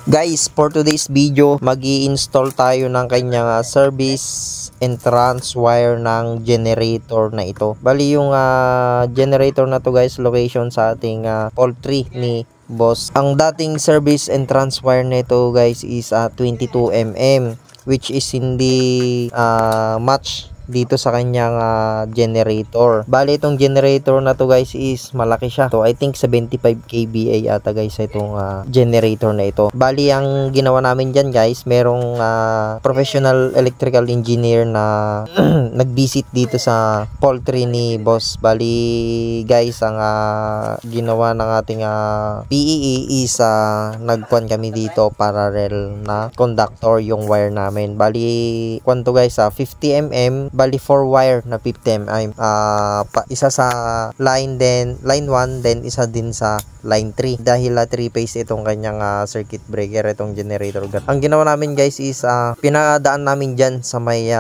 Guys, for today's video, mag-i-install tayo ng kanyang service entrance wire ng generator na ito. Bali yung generator na to guys, location sa ating poultry ni boss. Ang dating service entrance wire nito guys is 22 mm, which is hindi match dito sa kanyang generator. Bali itong generator na to guys is malaki siya. So I think 75 kVA ata guys itong generator na ito. Bali ang ginawa namin dyan guys, merong professional electrical engineer na nag-visit dito sa poultry ni boss. Bali guys, ang ginawa ng ating PEE is nagkuhan kami dito parallel na conductor yung wire namin. Bali kwanto guys 50 mm, bali 4 wire na 50 mm, isa sa line 1, then isa din sa line 3 dahil 3 phase itong kanyang circuit breaker, itong generator. Ang ginawa namin guys is pinadaan namin dyan sa may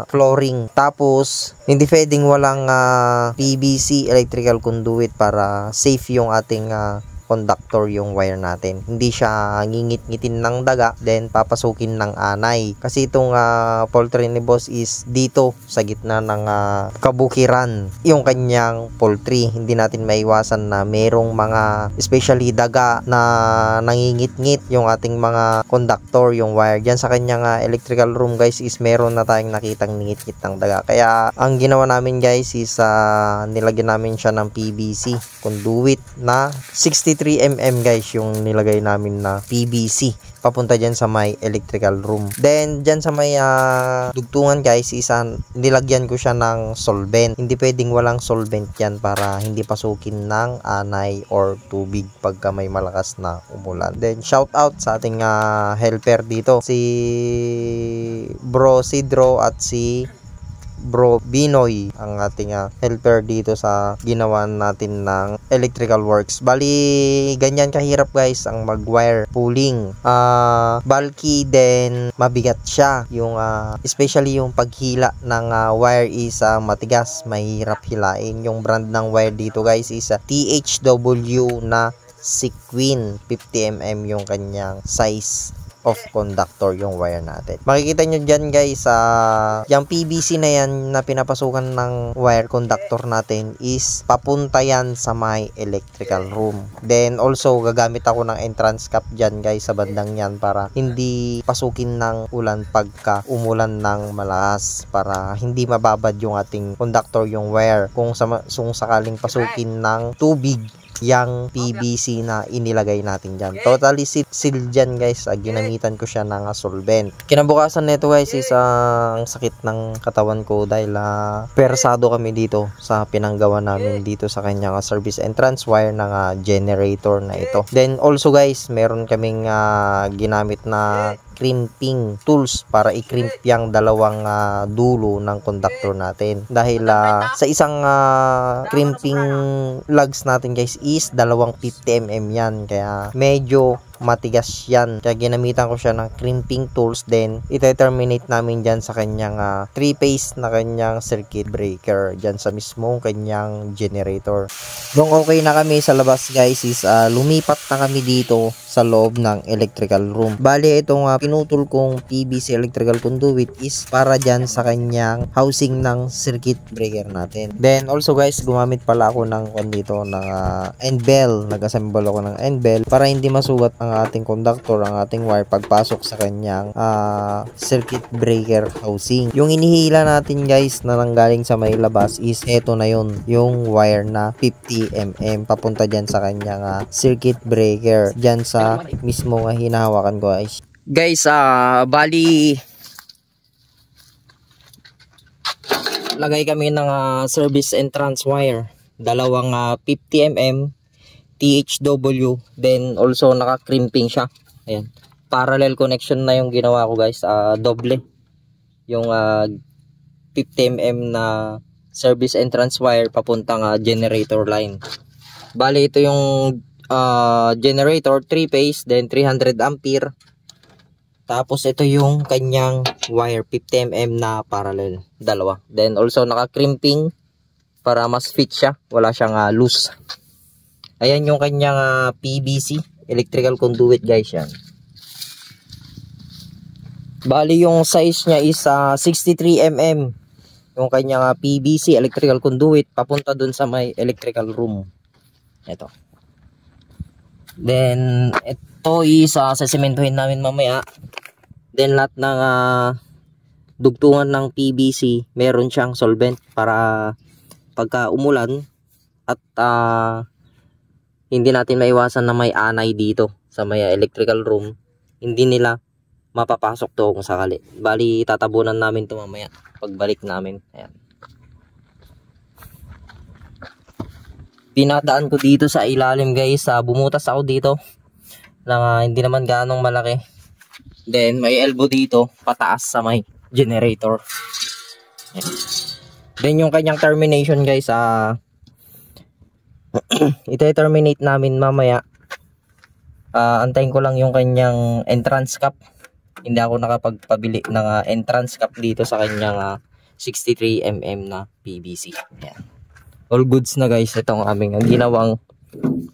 flooring, tapos hindi pwedeng walang PVC electrical conduit para safe yung ating conductor yung wire natin. Hindi siya ngingit-ngitin ng daga then papasukin ng anay. Kasi itong poultry ni boss is dito sa gitna ng kabukiran yung kanyang poultry. Hindi natin maiwasan na merong mga especially daga na nangingit-ngit yung ating mga conductor, yung wire. Diyan sa kanyang electrical room guys is meron na tayong nakitang ngingit-ngit ng daga. Kaya ang ginawa namin guys is nilagyan namin siya ng PVC conduit na 63 mm guys yung nilagay namin na PVC papunta dyan sa may electrical room. Then dyan sa may dugtungan guys is nilagyan ko siya ng solvent. Hindi pwedeng walang solvent yan para hindi pasukin ng anay or tubig pagka may malakas na umulan. Then shout out sa ating helper dito, si Bro Sidro at si Bro Binoy, ang ating helper dito sa ginawa natin ng electrical works. Bali ganyan kahirap guys ang mag-wire pulling. Bulky then mabigat siya. Yung especially yung paghila ng wire is matigas, mahirap hilain. Yung brand ng wire dito guys is THW na Sequin. 50 mm yung kanyang size of conductor yung wire natin. Makikita nyo dyan guys, yung PVC na yan na pinapasukan ng wire conductor natin is papunta yan sa may electrical room. Then also gagamit ako ng entrance cap dyan guys sa bandang yan para hindi pasukin ng ulan pagka umulan ng malakas, para hindi mababad yung ating conductor, yung wire kung sakaling pasukin ng tubig yung PVC na inilagay natin dyan. Totally sealed dyan guys. Ginamitan ko siya ng solvent. Kinabukasan nito guys is ang sakit ng katawan ko dahil persado kami dito sa pinanggawa namin dito sa kanyang service entrance wire ng generator na ito. Then also guys, meron kaming ginamit na crimping tools para i-crimp yung dalawang dulo ng conductor natin. Dahil sa isang crimping lugs natin guys is dalawang 50 mm yan. Kaya medyo matigas yan. Kaya ginamitan ko siya ng crimping tools. Then ite-terminate namin dyan sa kanyang 3-phase na kanyang circuit breaker dyan sa mismong kanyang generator. Nung okay na kami sa labas guys is lumipat na kami dito sa loob ng electrical room. Bali itong pinutol kong PVC electrical conduit is para dyan sa kanyang housing ng circuit breaker natin. Then also guys, gumamit pala ako ng dito ng end bell. Nag-assemble ako ng end bell para hindi masugat ang ating conductor, ang ating wire pagpasok sa kanyang circuit breaker housing. Yung inihila natin guys na nanggaling sa may labas is eto na yun, yung wire na 50 mm papunta dyan sa kanyang circuit breaker dyan sa mismo hinahawakan ko guys. Guys, bali lagay kami ng service entrance wire, dalawang 50 mm THW, then also naka-crimping siya. Ayan. Parallel connection na yung ginawa ko guys, doble. Yung 50 mm na service entrance wire papuntang generator line. Bali ito yung generator 3 phase, then 300 ampere. Tapos ito yung kanyang wire 50 mm na parallel, dalawa. Then also naka-crimping para mas fit siya, wala siyang loose. Ayan yung kanyang PVC electrical conduit guys yan. Bali yung size niya is 63 mm. Yung kanyang PVC electrical conduit papunta dun sa may electrical room. Ito. Then ito is sesementohin namin mamaya. Then lahat ng dugtungan ng PVC meron siyang solvent para pagka umulan at hindi natin maiwasan na may anay dito sa may electrical room, hindi nila mapapasok to kung sakali. Bali tatabunan namin to mamaya pagbalik namin. Ayan. Pinadaan ko dito sa ilalim guys, bumutas ako dito na hindi naman gaanong malaki. Then may elbow dito pataas sa may generator. Ayan. Then yung kanyang termination guys, ite-terminate namin mamaya. Antayin ko lang yung kanyang entrance cap. Hindi ako nakapagpabili ng entrance cap dito sa kanyang 63 mm na PVC. Ayan. All goods na guys, itong aming ginawang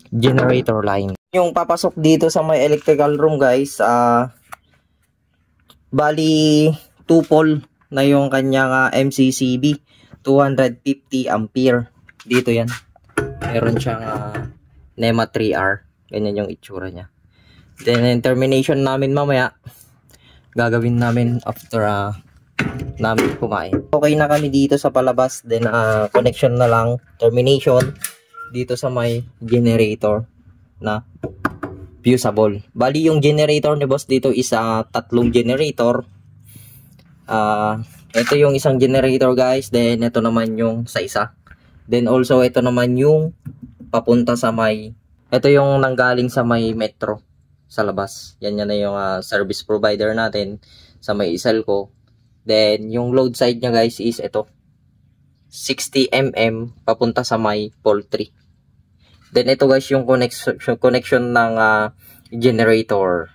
generator line. Yung papasok dito sa may electrical room guys, bali 2 pole na yung kanyang MCCB 250 ampere. Dito yan. Meron siyang NEMA 3R. Ganyan yung itsura niya. Then yung termination namin mamaya, gagawin namin after namin kumain. Okay na kami dito sa palabas. Then connection na lang, termination dito sa may generator na fusible. Bali yung generator ni boss dito is 3 generator. Ito yung isang generator guys. Then ito naman yung sa isa. Then also ito naman yung papunta sa may, ito yung nanggaling sa may metro sa labas. Yan na yung service provider natin sa may Iselco. Then yung load side nya guys is ito 60 mm papunta sa may pole 3. Then ito guys yung connection ng generator.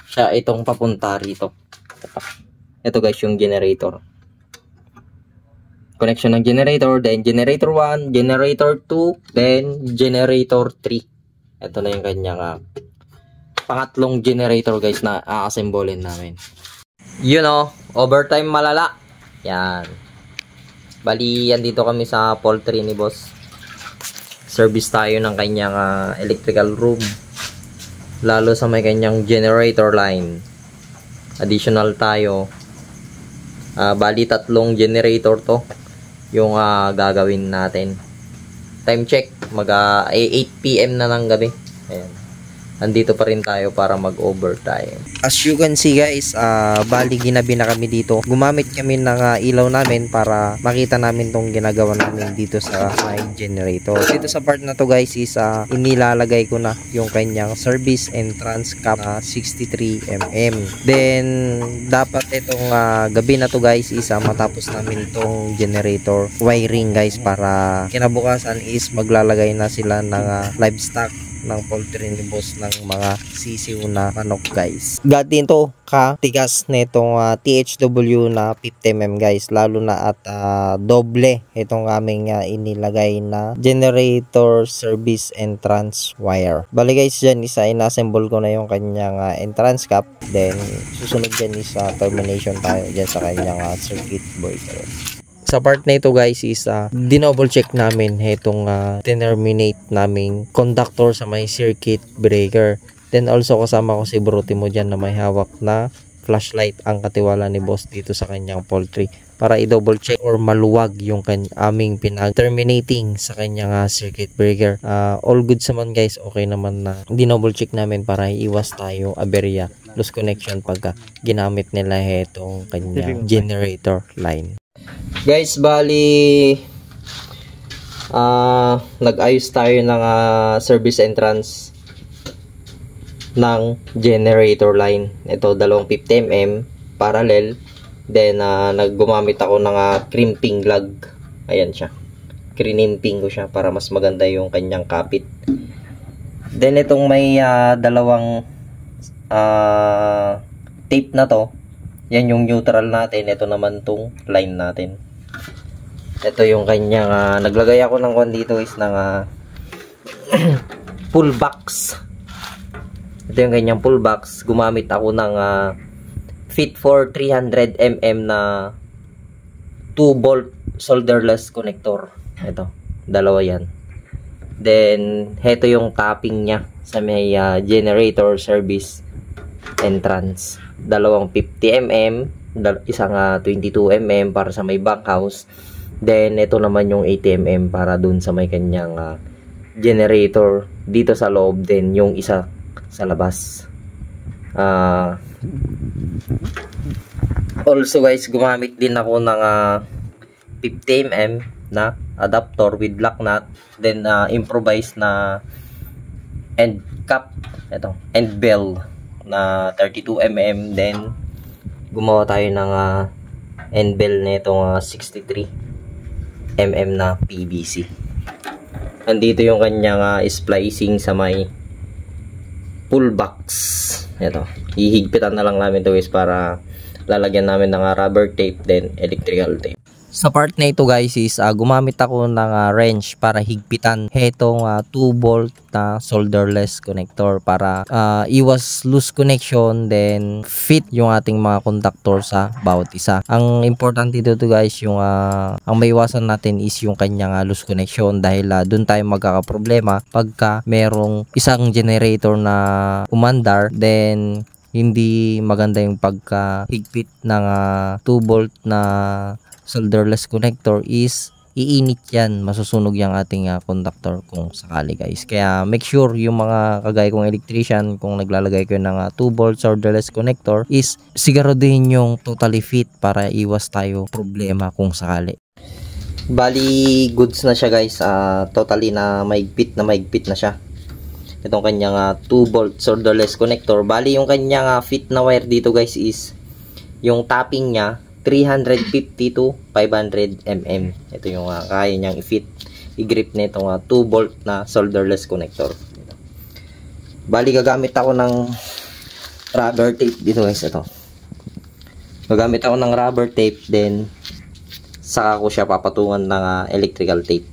Siya itong papunta rito. Ito guys yung generator. Connection ng generator, then generator 1, generator 2, then generator 3. Ito na yung kanyang pangatlong generator guys na a-assemblein namin. You know, overtime malala. Yan. Bali, yan dito kami sa poultry ni boss. Service tayo ng kanyang electrical room. Lalo sa may kanyang generator line. Additional tayo. Bali, 3 generator to yung gagawin natin. Time check, mag 8 PM na ng gabi. Ayan. Andito pa rin tayo para mag-overtime. As you can see guys, bali ginabi na kami dito. Gumamit kami ng ilaw namin para makita namin tong ginagawa namin dito sa my generator. Dito sa part na to guys is inilalagay ko na yung kanyang service entrance cap 63 mm. Then dapat itong gabi na to guys is matapos namin tong generator wiring guys, para kinabukasan is maglalagay na sila ng livestock ng poultry ni boss ng mga sisiw na manok guys. Gatin to katigas nitong THW na 50mm guys, lalo na at doble itong aming inilagay na generator service entrance wire. Bali guys, dyan isa inassemble ko na yung kanyang entrance cap, then susunod dyan is termination tayo dyan sa kanyang circuit breaker. Sa part na ito guys is dinouble check namin itong terminate naming conductor sa may circuit breaker. Then also kasama ko si Bro Timo dyan na may hawak na flashlight ang katiwala ni boss dito sa kanyang poultry, para i-double check or maluwag yung aming pinag-terminating sa kanyang circuit breaker. All good naman guys, okay naman na dinouble check namin para iwas tayo aberya, loose connection pagka ginamit nila itong kanyang generator line. Guys, bali nag-ayos tayo ng service entrance ng generator line. Ito 250mm parallel. Then naggumamit ako ng crimping lug. Ayan siya. Crimping ko siya para mas maganda yung kanyang kapit. Then itong may dalawang tape na to, yan yung neutral natin. Ito naman tong line natin. Ito yung kanyang naglagay ako ng one dito is ng pull box. Ito yung kanyang pull box. Gumamit ako ng fit for 300 mm na 2-bolt solderless connector. Ito, dalawa yan. Then, heto yung tapping niya sa may generator service entrance. Dalawang 50 mm, isang 22 mm para sa may bunkhouse. Then, ito naman yung 80 mm para dun sa may kanyang generator dito sa loob. Then, yung isa sa labas. Also guys, gumamit din ako ng 50 mm na adapter with lock nut. Then, improvise na end cap. Ito, end bell na 32 mm. Then, gumawa tayo ng end bell na itong 63 mm na PVC. Andito yung kanyang splicing sa may pull box. Ito, hihigpitan na lang namin ito guys para lalagyan namin ng rubber tape then electrical tape. Sa part na ito guys is gumamit ako ng wrench para higpitan itong 2-bolt na solderless connector para iwas loose connection, then fit yung ating mga contactor sa bawat isa. Ang importante dito guys, yung ang maiwasan natin is yung kanyang loose connection, dahil dun tayo magkakaproblema pagka merong isang generator na umandar, then hindi maganda yung pagkahigpit ng 2-bolt na solderless connector is iinit yan, masusunog yung ating conductor kung sakali guys. Kaya make sure yung mga kagaya kong electrician, kung naglalagay ko ng 2-bolt solderless connector is siguraduhin yung totally fit para iwas tayo problema kung sakali. Bali goods na siya guys, totally na maigpit na siya itong kanyang 2-bolt solderless connector. Bali yung kanyang fit na wire dito guys is yung tapping niya 350 to 500 mm. Ito yung kaya niyang i-fit, i-grip na itong 2-bolt na solderless connector. Bali gagamit ako ng rubber tape dito guys. Ito, gagamit ako ng rubber tape, then saka ko siya papatungan ng electrical tape.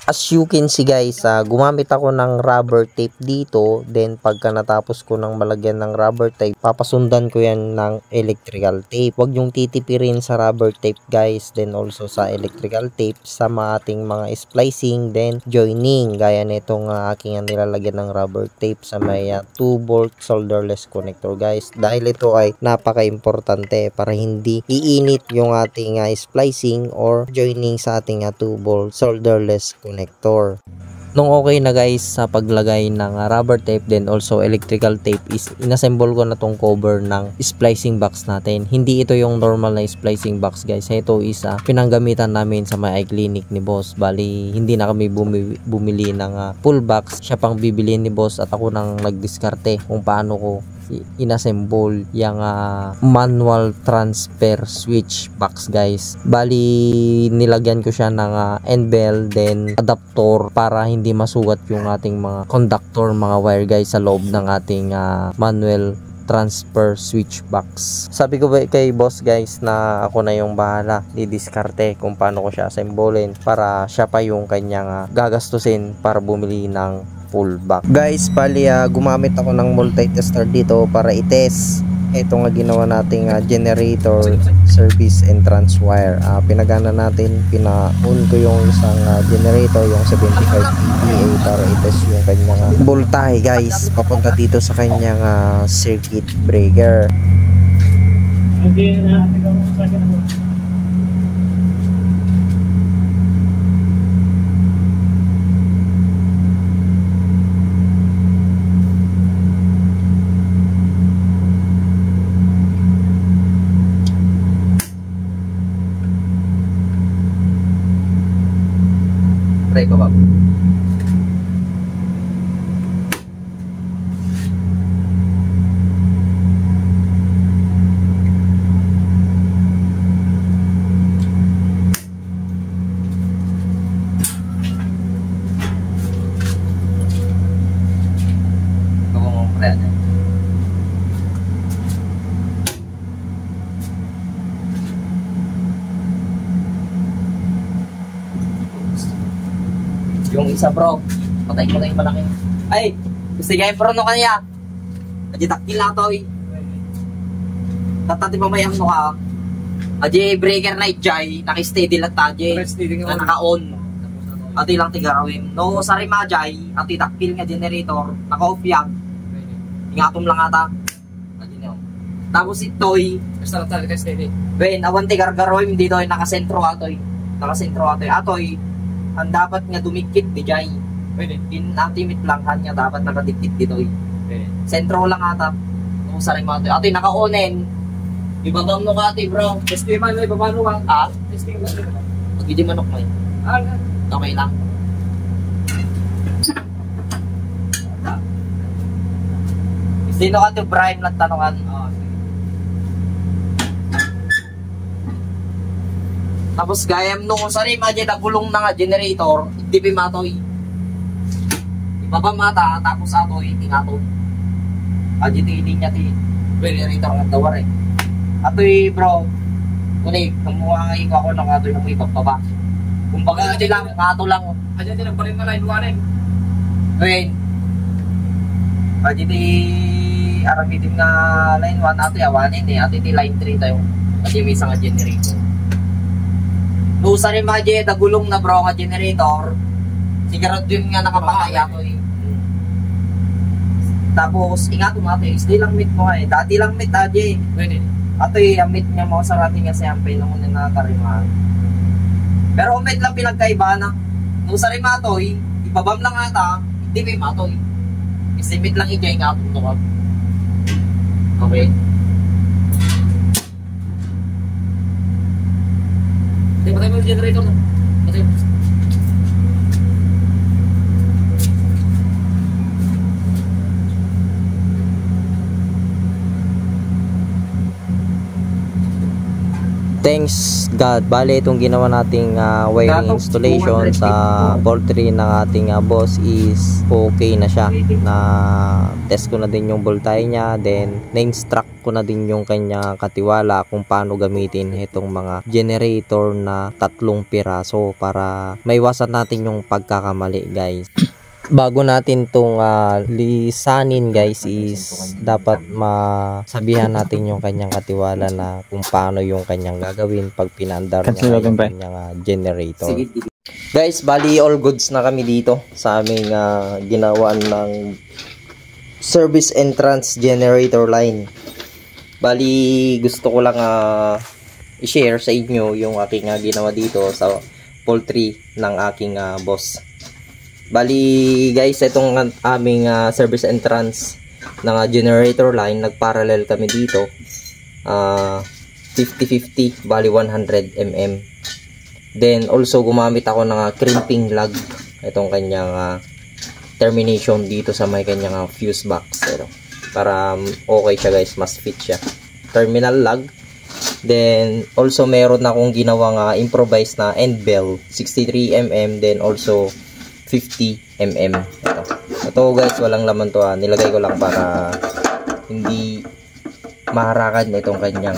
As you can see guys, gumamit ako ng rubber tape dito. Then pagka natapos ko ng malagyan ng rubber tape, papasundan ko yan ng electrical tape. Huwag yung titipirin sa rubber tape guys, then also sa electrical tape sa ating mga splicing, then joining. Gaya nitong aking nilalagyan ng rubber tape sa may 2-bolt solderless connector guys, dahil ito ay napaka-importante para hindi iinit yung ating splicing or joining sa ating 2-bolt solderless connector. Nung okay na guys sa paglagay ng rubber tape then also electrical tape is inassemble ko na tong cover ng splicing box natin. Hindi ito yung normal na splicing box guys. Ito is pinanggamitan namin sa may clinic ni boss. Bali hindi na kami bumili ng full box. Siya pang bibili ni boss at ako nang nagdiskarte kung paano ko inassemble yung manual transfer switch box guys. Bali nilagyan ko siya ng end bell then adapter para hindi masugat yung ating mga conductor, mga wire guys sa loob ng ating manual transfer switch box. Sabi ko kay boss guys na ako na yung bahala didiskarte kung paano ko siya assemblein para siya pa yung kanyang gagastusin para bumili ng full box. Guys, bali gumamit ako ng multi-tester dito para i-test ito nga ginawa nating generator service entrance wire. Pinagana natin, pina-on ko yung isang generator, yung 75 PVA para i-test yung kanyang voltahe guys papunta dito sa kanyang circuit breaker. Try ko ba? Yung isa bro, patay ko na yung malaki. Ay, gusto nga yung pro no kanya. Najitakil lang to eh. Tatati pa may ano ka. Aje breaker na ijay, naki-steady lang taje. Na naka-on. Ato lang tigarawin. No, sari majay, at itakpil nga generator, naka-off yan. Ingatom lang ata. Tapos ito'y, basta lang tayo naka-steady. Ben, awan tigargarawin dito ay nakasentro ato'y. Nakasentro ato'y. Ato'y, ang dapat nga dumikit di jay. Pwede. In-antimate lang kanya dapat nakadikit dito eh. Sentro lang ata. No, sari majay. Ato'y naka-onen. Ibabam no ka ati bro. Testing man na ibabam no ka. Ah? Testing man na. Pag-idi manok mo eh. Okay lang. Sino ka ito Brian lang tanongan? Tapos gayam nung sari imagine nagulong na nga generator, hindi pimatoy. Ibabam mata, tapos atoy, tingaton. Agitiinin niya ti generator ng dawar eh. Atoy bro, kunig, kamuha nga ako ng atoy na mo ipagpaba. Kumbaga ati lang, ato lang. Adyan din nagparin na line 1 eh. Wait. Adyan di aramitin nga line 1 ati awanin eh. Ati di line 3 tayo. Ati may isang generator. Nusa rin mga dagulong na bro nga generator. Sigarad yun nga nakapakay ato eh. Tapos ingat mo ati, isdi lang meet mo eh. Dati lang meet ati. Pwede. Ato eh, ang meet niya mo sa rating nga sampay nung una nakakarimahan. Pero umet lang pinagkaiba na. Nung sa rin matoy, ibabam lang ata, hindi may matoy. Isimit lang ijay nga itong nukab. Okay. Patay mo yung generator na. Patay mo. Thanks God, bale itong ginawa nating wiring installation sa poultry ng ating boss is okay na siya. Na test ko na din yung voltahe niya, then na-instruct ko na din yung kanya katiwala kung paano gamitin itong mga generator na 3 piraso para maiwasan natin yung pagkakamali guys. Bago natin tong lisanin guys is dapat masabihan natin yung kanyang katiwala na kung paano yung kanyang gagawin pag pinandar niya yung kanyang generator. Guys, bali all goods na kami dito sa aming ginawaan ng service entrance generator line. Bali gusto ko lang i-share sa inyo yung aking ginawa dito sa poultry ng aking boss. Bali guys, itong aming service entrance ng generator line, nagparallel kami dito 50-50, bali 100 mm. Then also gumamit ako ng crimping lug, itong kanyang termination dito sa may kanyang fuse box para okay siya guys, mas fit siya, terminal lug. Then also meron na akong ginawang improvised na end bell 63 mm, then also 50 mm. Ito guys, walang laman to nilagay ko lang para hindi maharakan itong kanyang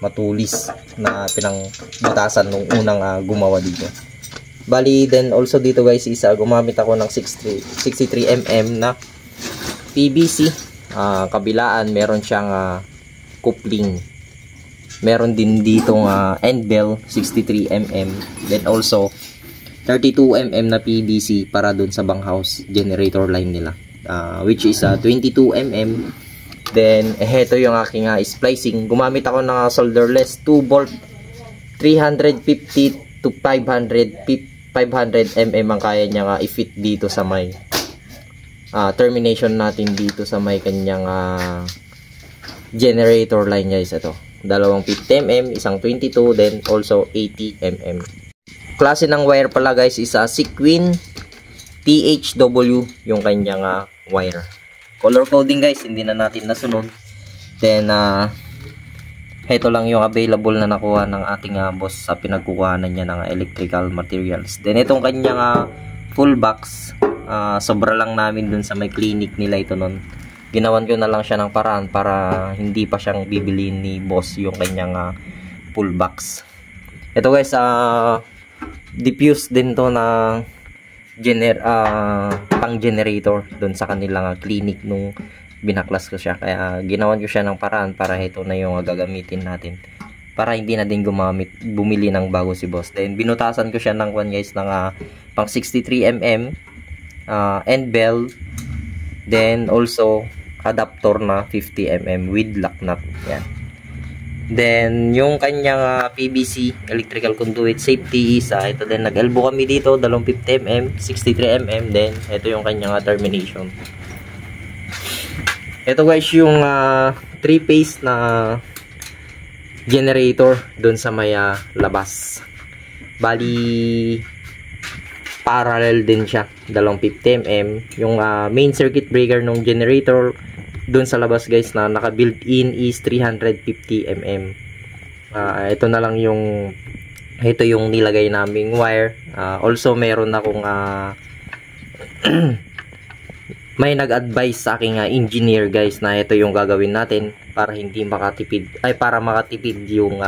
matulis na pinangbutasan nung unang gumawa dito. Bali then also dito guys is gumamit ako ng 63 mm na PVC. Kabilaan meron siyang coupling. Meron din ditong end bell 63 mm, then also 32 mm na PVC para dun sa bunkhouse generator line nila, which is 22 mm. Then heto yung aking splicing. Gumamit ako ng solderless 2 bolt 350 to 500 mm ang kaya niya i-fit dito sa may termination natin dito sa may kanyang generator line guys. Ito, dalawang 50 mm, isang 22, then also 80 mm. Klase ng wire pala guys is Sequin THW yung kanyang wire. Color coding guys, hindi na natin nasunod. Then ito lang yung available na nakuha ng ating boss sa pinagkukuhanan niya ng electrical materials. Then itong kanyang full box, sobra lang namin dun sa may clinic nila ito nun. Ginawan ko na lang siya ng paraan para hindi pa siyang bibilin ni boss yung kanyang full box. Ito guys, diffuse din to na pang generator doon sa kanilang clinic nung binaklas ko siya. Kaya ginawan ko siya ng paraan para ito na yung gagamitin natin. Para hindi na din bumili ng bago si boss. Then binutasan ko siya ng guys ng pang 63mm end bell. Then also adapter na 50mm with lock nut. Yan. Then yung kanyang PVC electrical conduit safety is ito din, nag-elbow kami dito, 50mm, 63mm. Then ito yung kanyang termination. Ito guys yung 3-phase na generator doon sa may labas. Bali parallel din siya, 50mm. Yung main circuit breaker ng generator doon sa labas guys na naka built in is 350mm. Ito na lang yung nilagay naming wire. Also meron akong may nag-advise sa aking engineer guys na ito yung gagawin natin para hindi makatipid, para makatipid yung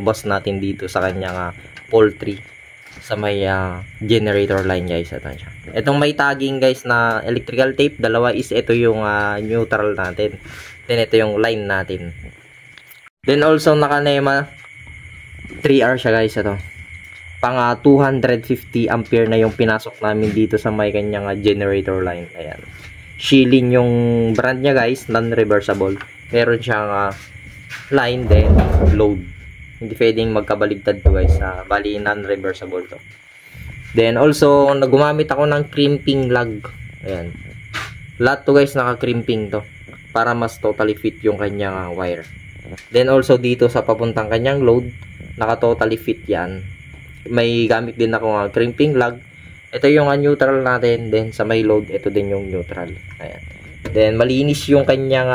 boss natin dito sa kanyang poultry sa may generator line guys. Ito siya. Itong may tagging guys na electrical tape, dalawa is ito yung neutral natin. Then ito yung line natin. Then also naka-NEMA 3R siya guys. Ito pang 250 ampere na yung pinasok namin dito sa may kanyang generator line. Ayan. Shilin yung brand niya guys, non-reversible. Meron siyang line then load. Hindi pwedeng magkabaligtad to guys. Bali non-reversible to. Then also gumamit ako ng crimping lug. Ayan. Lahat to guys naka-crimping to para mas totally fit yung kanyang wire. Then also dito sa papuntang kanyang load, naka-totally fit yan. May gamit din ako crimping lug. Ito yung neutral natin. Then sa may load, ito din yung neutral. Ayan. Then malinis yung kanyang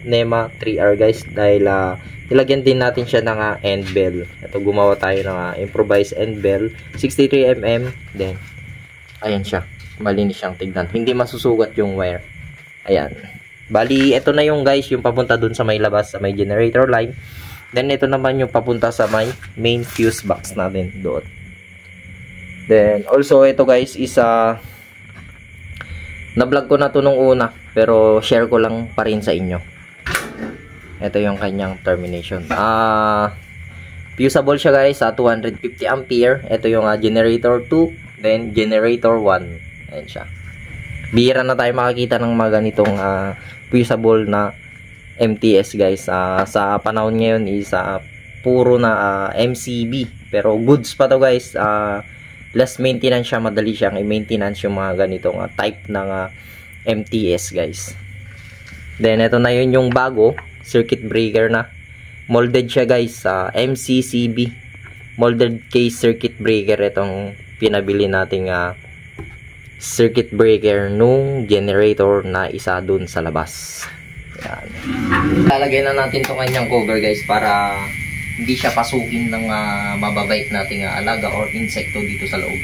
NEMA 3R guys dahil nilagyan din natin siya ng end bell. Ito gumawa tayo ng improvised end bell 63mm. Then ayan siya. Malinis siyang tignan. Hindi masusugat yung wire. Ayan. Bali ito na yung guys yung papunta dun sa may labas sa may generator line. Then ito naman yung papunta sa may main fuse box natin doon. Then also ito guys is na-vlog ko na to nung una pero share ko lang pa rin sa inyo. Ito yung kanyang termination. Fusible siya guys sa 250 ampere. Ito yung generator 2 then generator 1. Ayan siya. Bihira na tayo makakita ng mga ganitong fusible na MTS guys. Sa panahon ngayon is puro na MCB pero goods pa to guys. Less maintenance siya, madali siyang i-maintenance yung mga ganitong type ng MTS guys. Then ito na yun yung bago circuit breaker na molded siya guys sa MCCB molded case circuit breaker. Itong pinabili nating circuit breaker nung generator na isa dun sa labas. Yan. Lalagay na natin itong kanyang cover guys para hindi siya pasukin ng mababait nating alaga or insekto dito sa loob.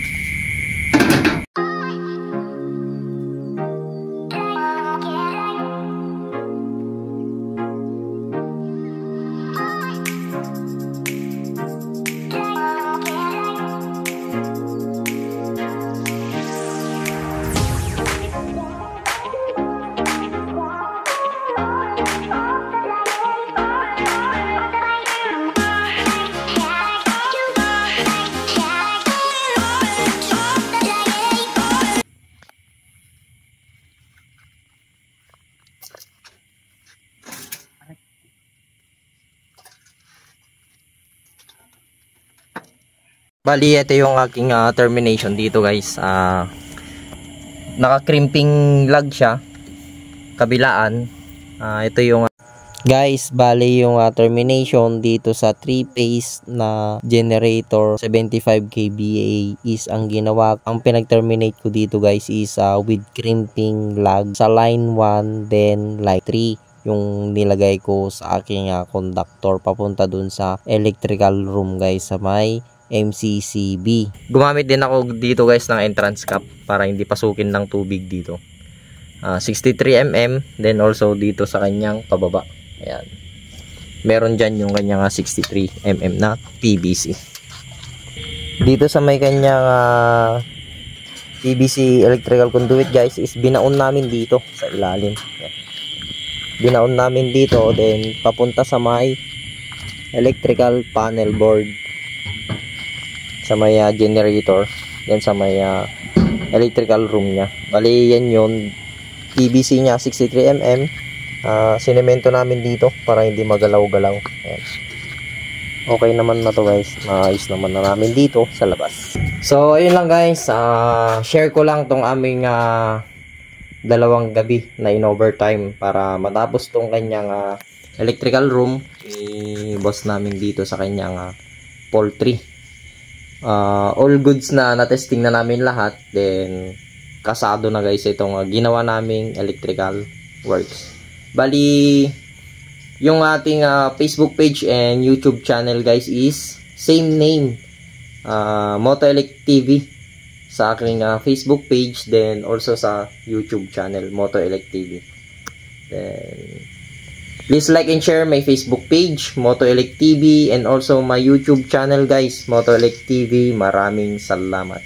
Bali, ito yung aking termination dito guys. Naka-crimping lug siya. Kabilaan. Ito yung guys, bali yung termination dito sa 3-phase na generator 75 kVA is ang ginawa. Ang pinag-terminate ko dito guys is with crimping lug sa line 1 then line 3. Yung nilagay ko sa aking conductor papunta dun sa electrical room guys sa may MCCB. Gumamit din ako dito guys ng entrance cap para hindi pasukin ng tubig dito. 63mm then also dito sa kanyang pababa. Ayan. Meron dyan yung kanyang 63mm na PVC. Dito sa may kanyang PVC electrical conduit guys is binaon namin dito sa ilalim. Ayan. binaon namin dito, then papunta sa may electrical panel board, sa may generator, then sa may electrical room niya. Bali yan yun, PVC niya 63mm. Sinemento namin dito para hindi magalaw-galaw. Ayan. Okay naman na to guys, maayos naman na namin dito sa labas. So ayun lang guys, share ko lang tong aming dalawang gabi na in overtime para matapos tong kanyang electrical room. I-boss namin dito sa kanyang poultry. All goods na na-testing na namin lahat, then kasado na guys itong ginawa naming electrical works. Bali yung ating Facebook page and YouTube channel guys is same name, Motoelect TV sa aking Facebook page, then also sa YouTube channel Motoelect TV. Then please like and share my Facebook page, Motoelect TV, and also my YouTube channel guys, Motoelect TV. Maraming salamat.